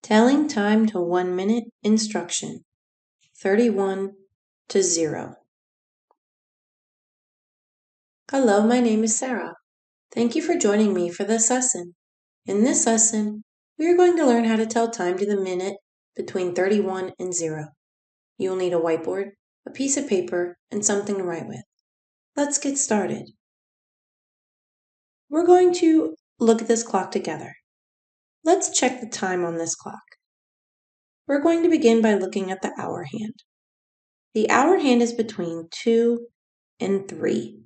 Telling time to 1 minute instruction. 31 to 0. Hello, my name is Sarah. Thank you for joining me for this lesson. In this lesson, we are going to learn how to tell time to the minute between 31 and 0. You will need a whiteboard, a piece of paper, and something to write with. Let's get started. We're going to look at this clock together. Let's check the time on this clock. We're going to begin by looking at the hour hand. The hour hand is between 2 and 3.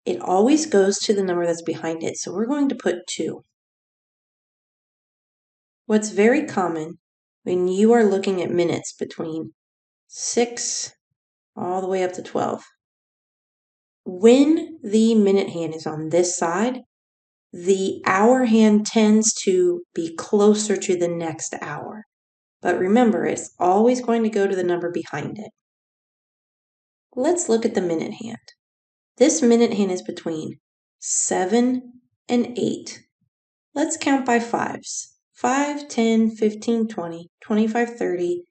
It always goes to the number that's behind it, so we're going to put 2. What's very common when you are looking at minutes between 6 all the way up to 12, when the minute hand is on this side, the hour hand tends to be closer to the next hour. But remember, it's always going to go to the number behind it. Let's look at the minute hand. This minute hand is between 7 and 8. Let's count by fives. 5, 10, 15, 20, 25, 30,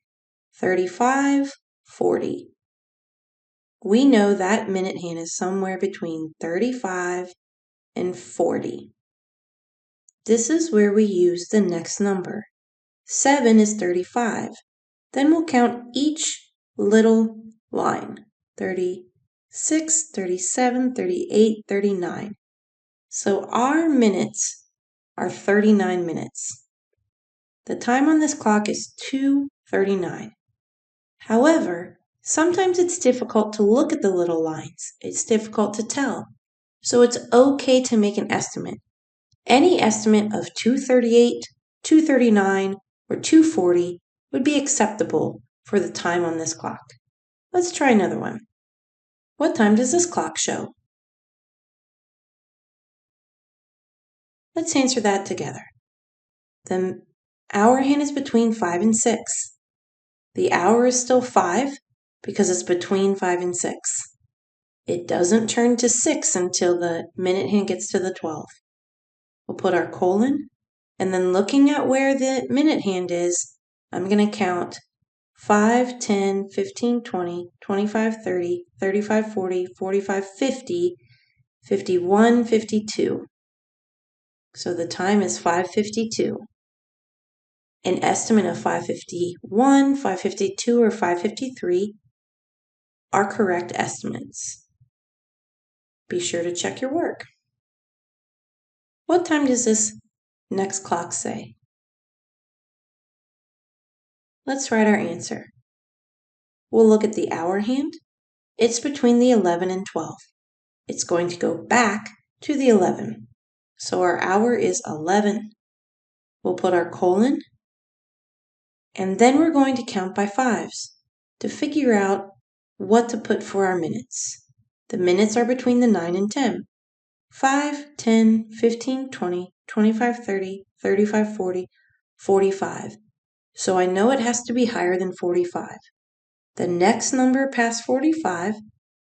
35, 40. We know that minute hand is somewhere between 35 and 40. This is where we use the next number. 7 is 35. Then we'll count each little line. 36, 37, 38, 39. So our minutes are 39 minutes. The time on this clock is 2:39. However, sometimes it's difficult to look at the little lines. It's difficult to tell. So it's okay to make an estimate. Any estimate of 2:38, 2:39, or 2:40 would be acceptable for the time on this clock. Let's try another one. What time does this clock show? Let's answer that together. The hour hand is between 5 and 6. The hour is still 5 because it's between 5 and 6. It doesn't turn to 6 until the minute hand gets to the 12. We'll put our colon, and then looking at where the minute hand is, I'm going to count 5, 10, 15, 20, 25, 30, 35, 40, 45, 50, 51, 52. So the time is 5:52. An estimate of 5:51, 5:52, or 5:53 are correct estimates. Be sure to check your work. What time does this next clock say? Let's write our answer. We'll look at the hour hand. It's between the 11 and 12. It's going to go back to the 11. So our hour is 11. We'll put our colon, and then we're going to count by fives to figure out what to put for our minutes. The minutes are between the 9 and 10. 5, 10, 15, 20, 25, 30, 35, 40, 45. So I know it has to be higher than 45. The next number past 45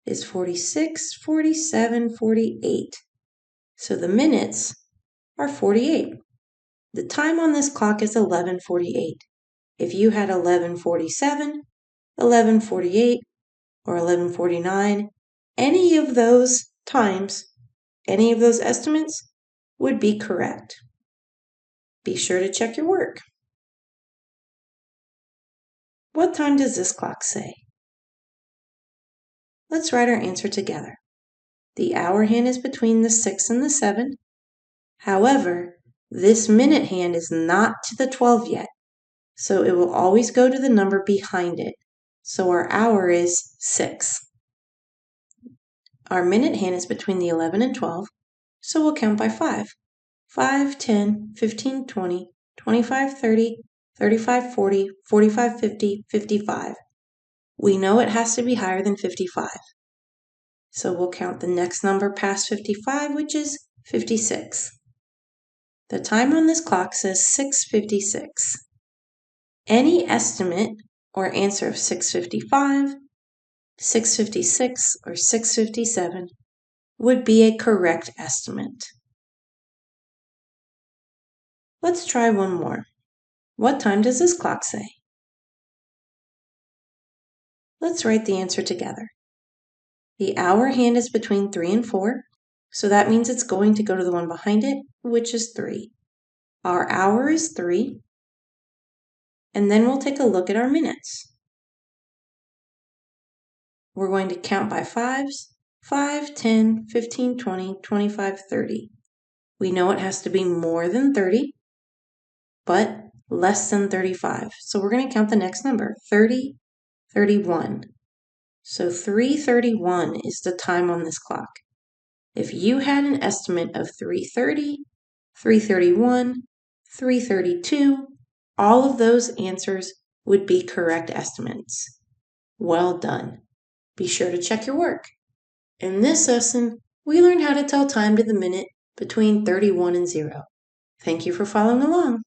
is 46, 47, 48. So the minutes are 48. The time on this clock is 11:48. If you had 11:47, 11:48, or 11:49, any of those times, any of those estimates would be correct. Be sure to check your work. What time does this clock say? Let's write our answer together. The hour hand is between the 6 and the 7. However, this minute hand is not to the 12 yet, so it will always go to the number behind it. So our hour is 6. Our minute hand is between the 11 and 12, so we'll count by 5. 5, 10, 15, 20, 25, 30, 35, 40, 45, 50, 55. We know it has to be higher than 55. So we'll count the next number past 55, which is 56. The time on this clock says 6:56. Any estimate or answer of 6:55, 6:56, or 6:57 would be a correct estimate. Let's try one more. What time does this clock say? Let's write the answer together. The hour hand is between 3 and 4, so that means it's going to go to the one behind it, which is 3. Our hour is 3, and then we'll take a look at our minutes. We're going to count by fives, 5, 10, 15, 20, 25, 30. We know it has to be more than 30, but less than 35. So we're going to count the next number, 30, 31. So 3:31 is the time on this clock. If you had an estimate of 3:30, 3:31, 3:32, all of those answers would be correct estimates. Well done. Be sure to check your work. In this lesson, we learned how to tell time to the minute between 31 and 0. Thank you for following along.